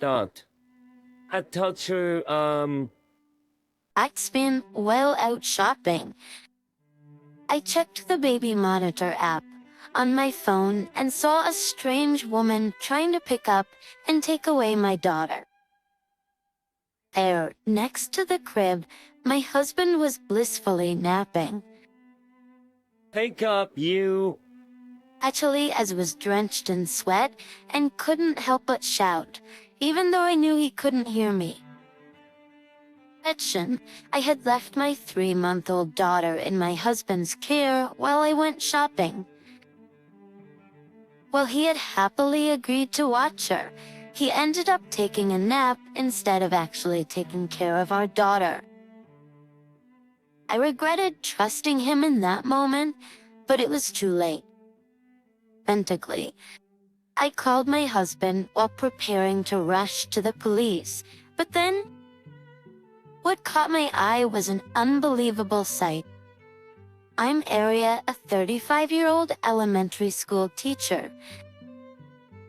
Don't. I thought you, I'd been well out shopping. I checked the baby monitor app on my phone and saw a strange woman trying to pick up and take away my daughter. There, next to the crib, my husband was blissfully napping. pick up you. Actually, as was drenched in sweat and couldn't help but shout, even though I knew he couldn't hear me. Mention, I had left my 3-month-old daughter in my husband's care while I went shopping. While he had happily agreed to watch her, he ended up taking a nap instead of actually taking care of our daughter. I regretted trusting him in that moment, but it was too late. Frantically, I called my husband while preparing to rush to the police, but then what caught my eye was an unbelievable sight. I'm Aria, a 35-year-old elementary school teacher.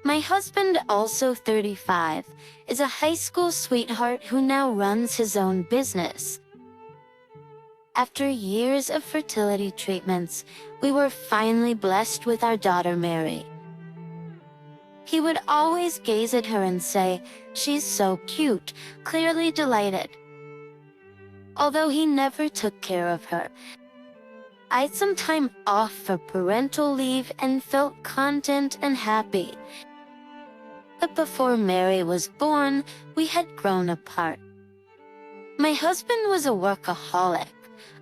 My husband, also 35, is a high school sweetheart who now runs his own business. After years of fertility treatments, we were finally blessed with our daughter Mary. He would always gaze at her and say, "She's so cute," clearly delighted. Although he never took care of her, I had some time off for parental leave and felt content and happy. But before Mary was born, we had grown apart. My husband was a workaholic,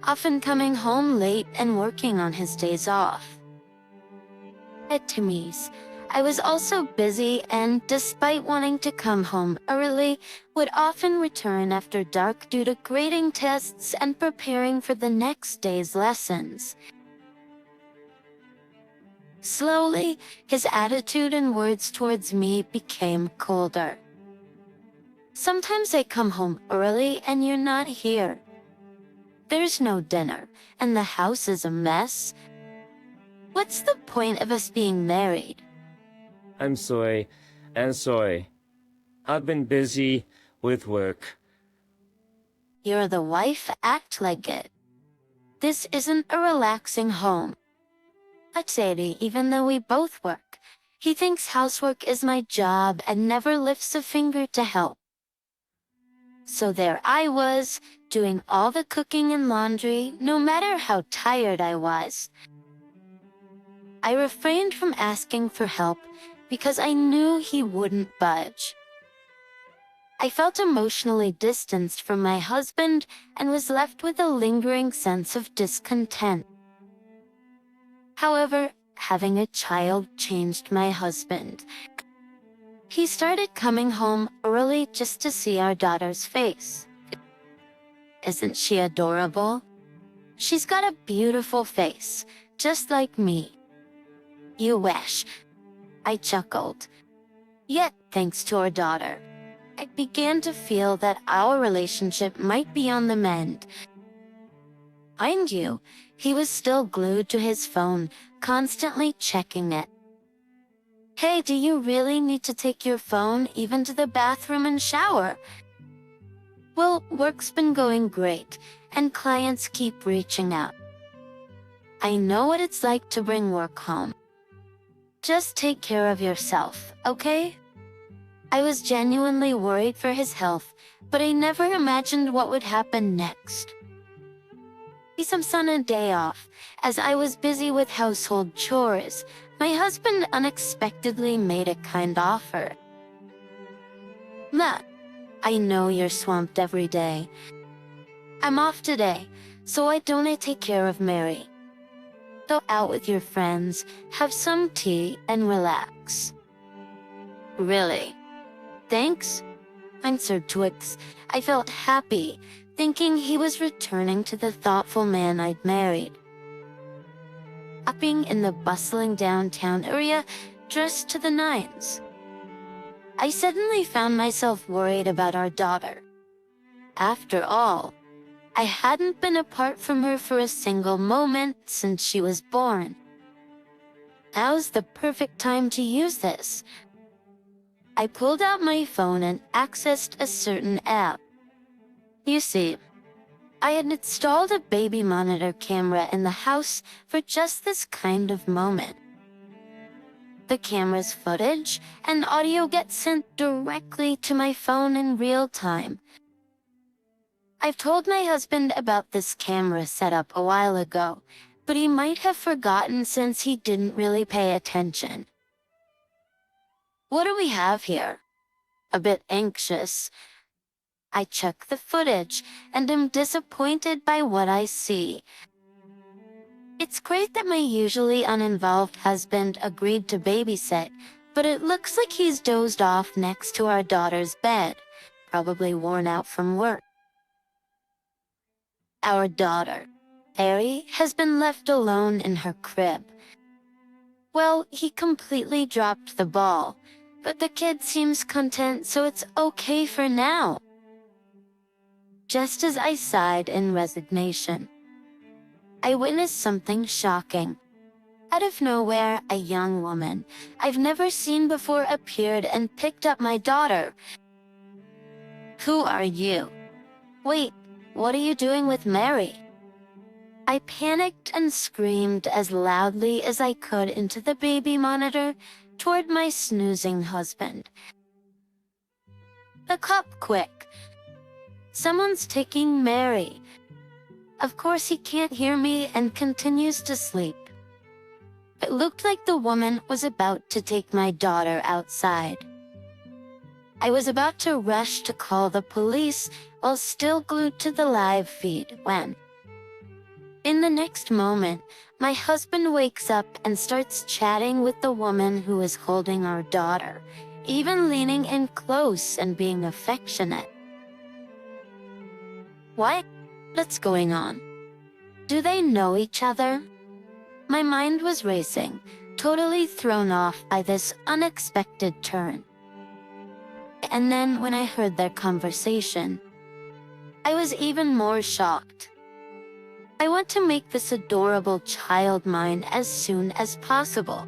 often coming home late and working on his days off. At Timmy's, I was also busy and, despite wanting to come home early, would often return after dark due to grading tests and preparing for the next day's lessons. Slowly, his attitude and words towards me became colder. "Sometimes I come home early and you're not here. There's no dinner, and the house is a mess. What's the point of us being married?" I'm sorry. I've been busy with work. "You're the wife, act like it. This isn't a relaxing home." I'd say to, even though we both work, he thinks housework is my job and never lifts a finger to help. So there I was, doing all the cooking and laundry, no matter how tired I was. I refrained from asking for help because I knew he wouldn't budge. I felt emotionally distanced from my husband and was left with a lingering sense of discontent. However, having a child changed my husband. He started coming home early just to see our daughter's face. Isn't she adorable? She's got a beautiful face, just like me. You wish, I chuckled. Yet, thanks to our daughter, I began to feel that our relationship might be on the mend. Mind you, he was still glued to his phone, constantly checking it. "Hey, do you really need to take your phone even to the bathroom and shower?" Well, work's been going great, and clients keep reaching out. I know what it's like to bring work home. Just take care of yourself, okay? I was genuinely worried for his health, but I never imagined what would happen next. Some son a day off, as I was busy with household chores, my husband unexpectedly made a kind offer. "Matt, I know you're swamped every day. I'm off today, so why don't I take care of Mary? Go out with your friends, have some tea, and relax." "Really? Thanks," answered Twix. I felt happy, thinking he was returning to the thoughtful man I'd married. Shopping in the bustling downtown area, dressed to the nines, I suddenly found myself worried about our daughter. After all, I hadn't been apart from her for a single moment since she was born. Now's the perfect time to use this. I pulled out my phone and accessed a certain app. You see, I had installed a baby monitor camera in the house for just this kind of moment. The camera's footage and audio get sent directly to my phone in real time. I've told my husband about this camera setup a while ago, but he might have forgotten since he didn't really pay attention. What do we have here? A bit anxious, I check the footage and am disappointed by what I see. It's great that my usually uninvolved husband agreed to babysit, but it looks like he's dozed off next to our daughter's bed, probably worn out from work. Our daughter, Harry, has been left alone in her crib. Well, he completely dropped the ball, but the kid seems content, so it's okay for now. Just as I sighed in resignation, I witnessed something shocking. Out of nowhere, a young woman I've never seen before appeared and picked up my daughter. Who are you? Wait, what are you doing with Mary? I panicked and screamed as loudly as I could into the baby monitor toward my snoozing husband. The cop, quick! Someone's taking Mary. Of course he can't hear me and continues to sleep. It looked like the woman was about to take my daughter outside. I was about to rush to call the police while still glued to the live feed when, in the next moment, my husband wakes up and starts chatting with the woman who is holding our daughter, even leaning in close and being affectionate. What's going on? Do they know each other? My mind was racing, totally thrown off by this unexpected turn. And then when I heard their conversation, I was even more shocked. I want to make this adorable child mine as soon as possible.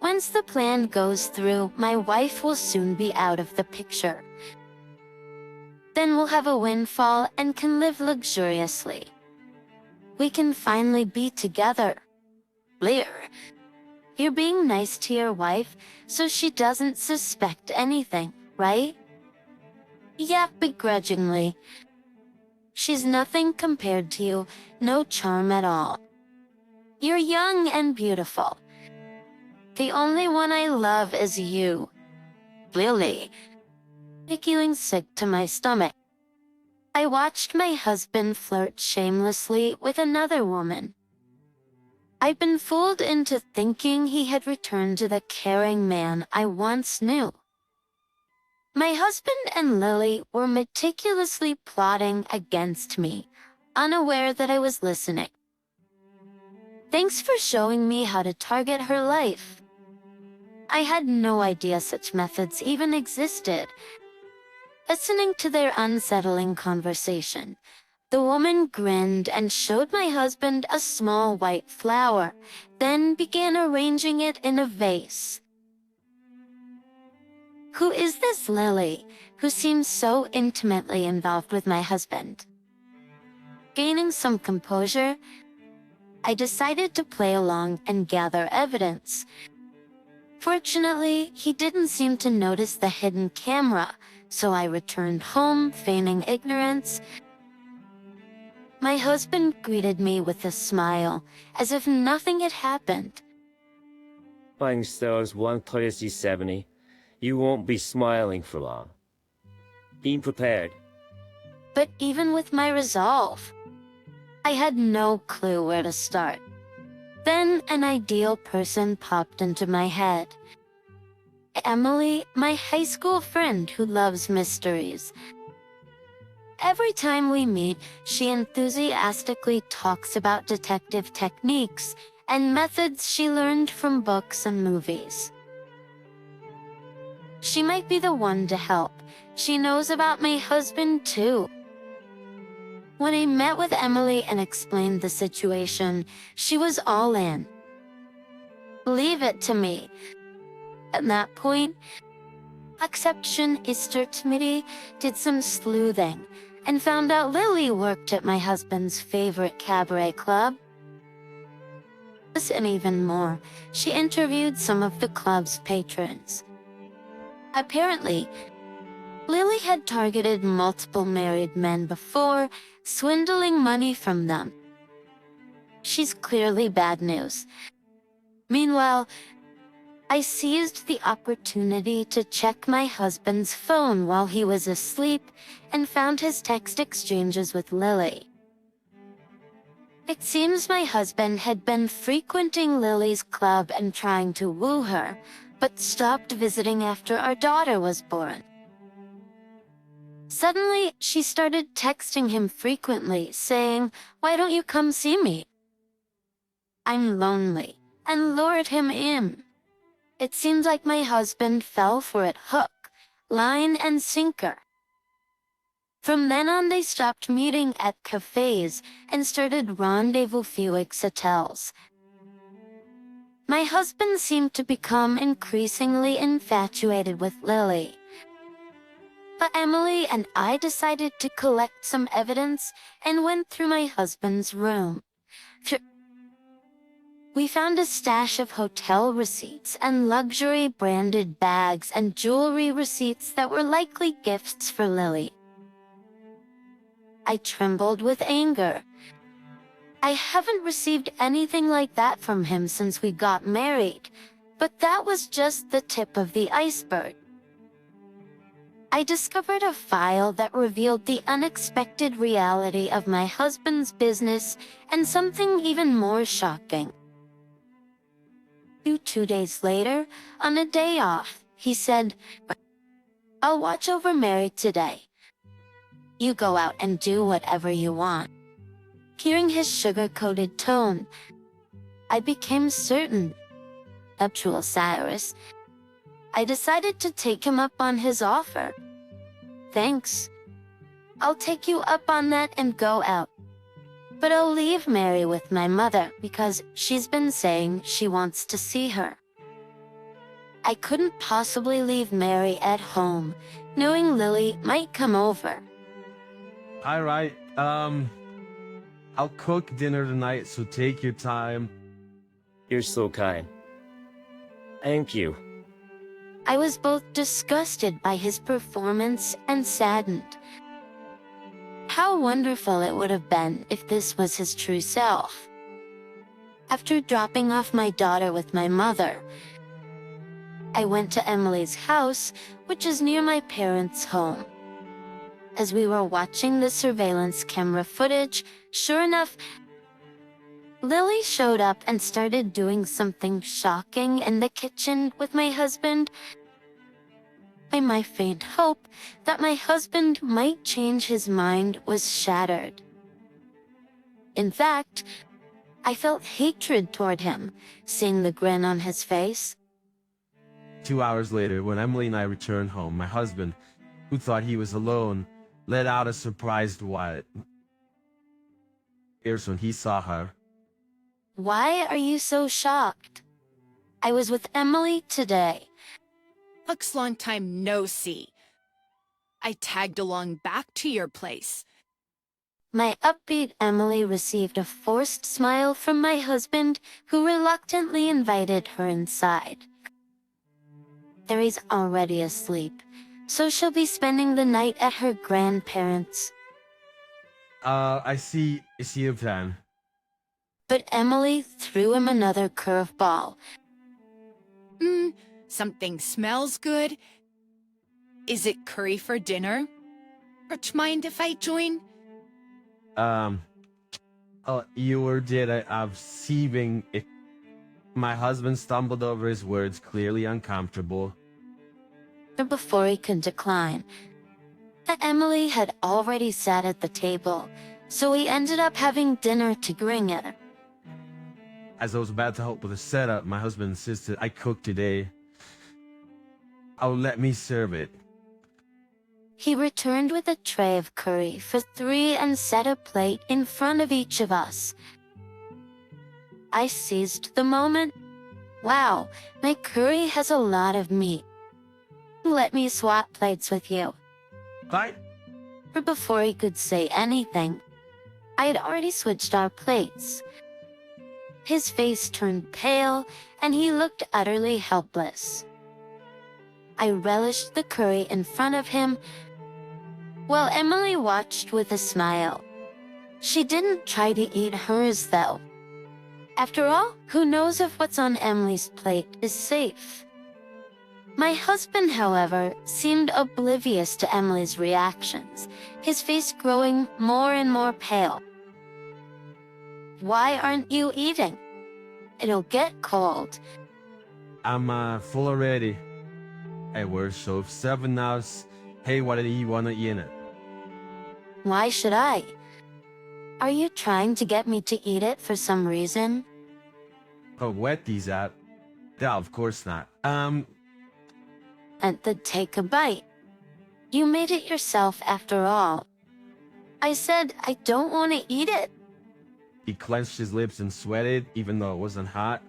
Once the plan goes through, my wife will soon be out of the picture. Then we'll have a windfall and can live luxuriously. We can finally be together. Blair, you're being nice to your wife so she doesn't suspect anything, right? Yeah, begrudgingly. She's nothing compared to you, no charm at all. You're young and beautiful. The only one I love is you. Lily. Feeling sick to my stomach. I watched my husband flirt shamelessly with another woman. I'd been fooled into thinking he had returned to the caring man I once knew. My husband and Lily were meticulously plotting against me, unaware that I was listening. Thanks for showing me how to target her life. I had no idea such methods even existed. Listening to their unsettling conversation, the woman grinned and showed my husband a small white flower, then began arranging it in a vase. Who is this Lily, who seems so intimately involved with my husband? Gaining some composure, I decided to play along and gather evidence. Fortunately, he didn't seem to notice the hidden camera, so I returned home, feigning ignorance. My husband greeted me with a smile, as if nothing had happened. Buying stars 130-70. You won't be smiling for long. Being prepared. But even with my resolve, I had no clue where to start. Then an ideal person popped into my head. Emily, my high school friend who loves mysteries. Every time we meet, she enthusiastically talks about detective techniques and methods she learned from books and movies. She might be the one to help. She knows about my husband too. When I met with Emily and explained the situation, she was all in. Leave it to me. At that point, exception Easter committee did some sleuthing and found out Lily worked at my husband's favorite cabaret club. And even more, she interviewed some of the club's patrons. Apparently, Lily had targeted multiple married men before, swindling money from them. She's clearly bad news. Meanwhile, I seized the opportunity to check my husband's phone while he was asleep and found his text exchanges with Lily. It seems my husband had been frequenting Lily's club and trying to woo her, but stopped visiting after our daughter was born. Suddenly, she started texting him frequently, saying, "Why don't you come see me? I'm lonely," and lured him in. It seems like my husband fell for it hook, line, and sinker. From then on, they stopped meeting at cafes and started rendezvous-ing at hotels. My husband seemed to become increasingly infatuated with Lily. But Emily and I decided to collect some evidence and went through my husband's room. We found a stash of hotel receipts and luxury branded bags and jewelry receipts that were likely gifts for Lily. I trembled with anger. I haven't received anything like that from him since we got married, but that was just the tip of the iceberg. I discovered a file that revealed the unexpected reality of my husband's business and something even more shocking. 2 days later, on a day off, he said, "I'll watch over Mary today. You go out and do whatever you want." Hearing his sugar-coated tone, I became certain. Abdul Cyrus. I decided to take him up on his offer. "Thanks. I'll take you up on that and go out. But I'll leave Mary with my mother because she's been saying she wants to see her." I couldn't possibly leave Mary at home, knowing Lily might come over. Alright, I'll cook dinner tonight, so take your time. You're so kind. Thank you. I was both disgusted by his performance and saddened. How wonderful it would have been if this was his true self. After dropping off my daughter with my mother, I went to Emily's house, which is near my parents' home. As we were watching the surveillance camera footage, sure enough, Lily showed up and started doing something shocking in the kitchen with my husband. My faint hope that my husband might change his mind was shattered. In fact, I felt hatred toward him, seeing the grin on his face. 2 hours later, when Emily and I returned home, my husband, who thought he was alone, let out a surprised Wyatt. Here's when he saw her. "Why are you so shocked? I was with Emily today." Looks long time no see. I tagged along back to your place. My upbeat Emily received a forced smile from my husband, who reluctantly invited her inside. Mary's already asleep, so she'll be spending the night at her grandparents'. I see your plan. But Emily threw him another curveball. Something smells good. Is it curry for dinner? Or do you mind if I join? You were did of seething it. My husband stumbled over his words, clearly uncomfortable. Before he could decline, Emily had already sat at the table, so we ended up having dinner together. As I was about to help with the setup, my husband insisted I cook today. Oh, let me serve it. He returned with a tray of curry for 3 and set a plate in front of each of us. I seized the moment. Wow, my curry has a lot of meat. Let me swap plates with you. But But before he could say anything, I had already switched our plates. His face turned pale, and he looked utterly helpless. I relished the curry in front of him, while Emily watched with a smile. She didn't try to eat hers, though. After all, who knows if what's on Emily's plate is safe? My husband, however, seemed oblivious to Emily's reactions, his face growing more and more pale. Why aren't you eating? It'll get cold. I'm full already. Hey, we're so 7 hours. Hey, what do you wanna eat it? Why should I? Are you trying to get me to eat it for some reason? Oh, wet these out? Yeah, of course not. And then take a bite. You made it yourself after all. I said I don't want to eat it. He clenched his lips and sweated, even though it wasn't hot.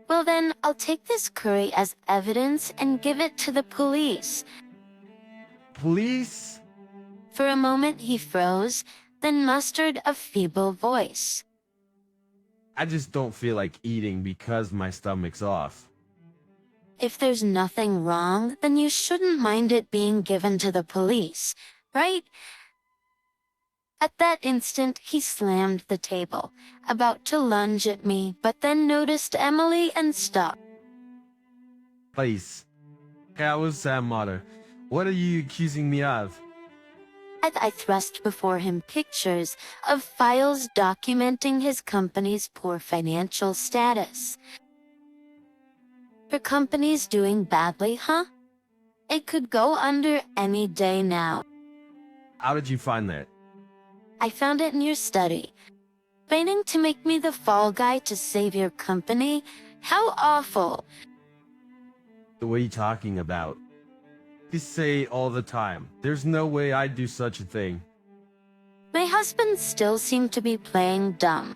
Well then, I'll take this curry as evidence and give it to the police. Police? For a moment he froze, then mustered a feeble voice. I just don't feel like eating because my stomach's off. If there's nothing wrong, then you shouldn't mind it being given to the police, right? At that instant, he slammed the table, about to lunge at me, but then noticed Emily and stopped. Please. Hey, I was mother. What are you accusing me of? I thrust before him pictures of files documenting his company's poor financial status. Your company's doing badly, huh? It could go under any day now. How did you find that? I found it in your study. Feigning to make me the fall guy to save your company? How awful. What are you talking about? You say all the time. There's no way I'd do such a thing. My husband still seemed to be playing dumb.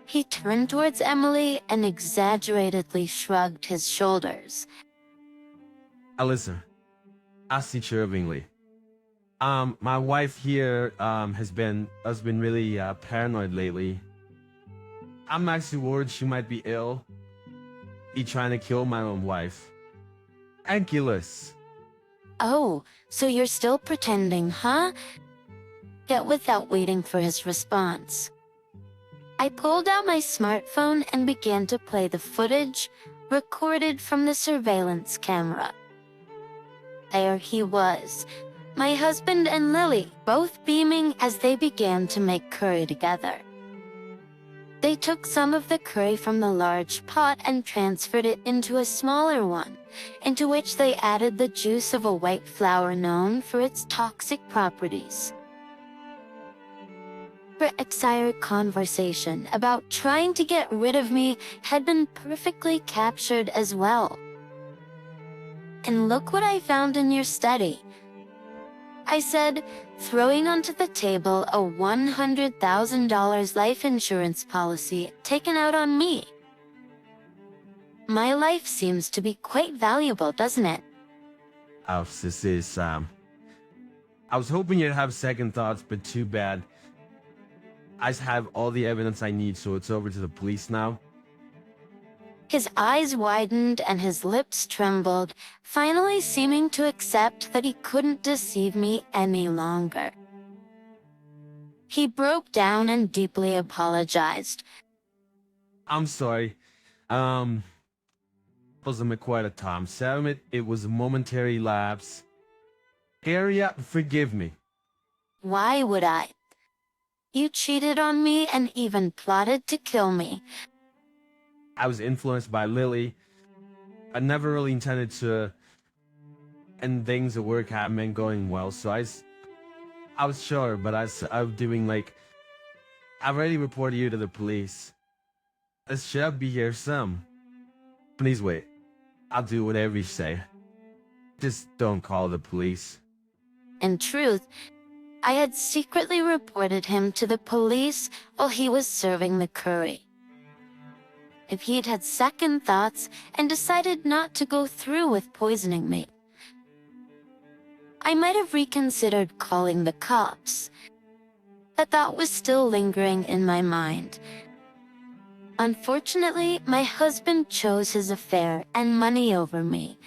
He turned towards Emily and exaggeratedly shrugged his shoulders. Listen, ask disturbingly. My wife here has been really paranoid lately. I'm actually worried she might be ill. Be trying to kill my own wife. Ankylos. Oh, so you're still pretending, huh? Yet without waiting for his response, I pulled out my smartphone and began to play the footage recorded from the surveillance camera. There he was, my husband and Lily, both beaming as they began to make curry together. They took some of the curry from the large pot and transferred it into a smaller one, into which they added the juice of a white flower known for its toxic properties. Our entire conversation about trying to get rid of me had been perfectly captured as well. And look what I found in your study, I said, throwing onto the table a $100,000 life insurance policy taken out on me. My life seems to be quite valuable, doesn't it? Oh, this is, I was hoping you'd have second thoughts, but too bad. I just have all the evidence I need, so it's over to the police now. His eyes widened and his lips trembled, finally seeming to accept that he couldn't deceive me any longer. He broke down and deeply apologized. I'm sorry. Wasn't quite a time. Sam, it was a momentary lapse. Hurry up, forgive me. Why would I? You cheated on me and even plotted to kill me. I was influenced by Lily. I never really intended to end things at work haven't been going well, so I was sure, but I was doing like, I've already reported you to the police. This should be here some. Please wait. I'll do whatever you say. Just don't call the police. In truth, I had secretly reported him to the police while he was serving the curry. if he'd had second thoughts and decided not to go through with poisoning me. I might have reconsidered calling the cops. That thought was still lingering in my mind. Unfortunately, my husband chose his affair and money over me.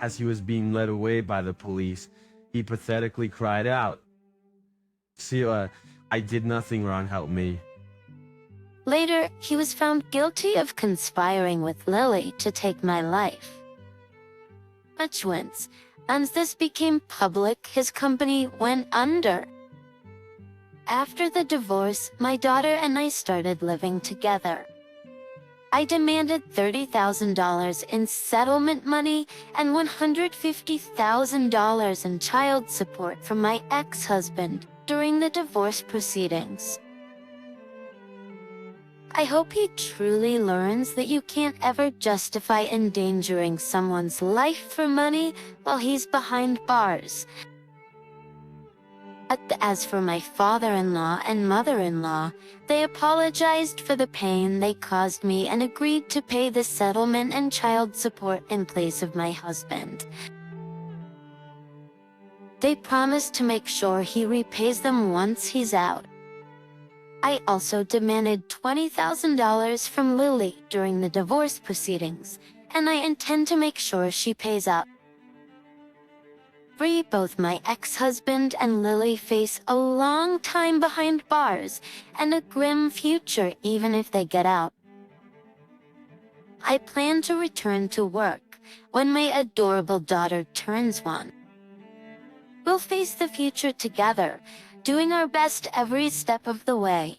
As he was being led away by the police, he pathetically cried out, "Sheila, I did nothing wrong, help me." Later, he was found guilty of conspiring with Lily to take my life. Much once, as this became public, his company went under. After the divorce, my daughter and I started living together. I demanded $30,000 in settlement money and $150,000 in child support from my ex-husband during the divorce proceedings. I hope he truly learns that you can't ever justify endangering someone's life for money while he's behind bars. As for my father-in-law and mother-in-law, they apologized for the pain they caused me and agreed to pay the settlement and child support in place of my husband. They promised to make sure he repays them once he's out. I also demanded $20,000 from Lily during the divorce proceedings, and I intend to make sure she pays up. Both my ex-husband and Lily face a long time behind bars and a grim future even if they get out. I plan to return to work when my adorable daughter turns 1. We'll face the future together, doing our best every step of the way.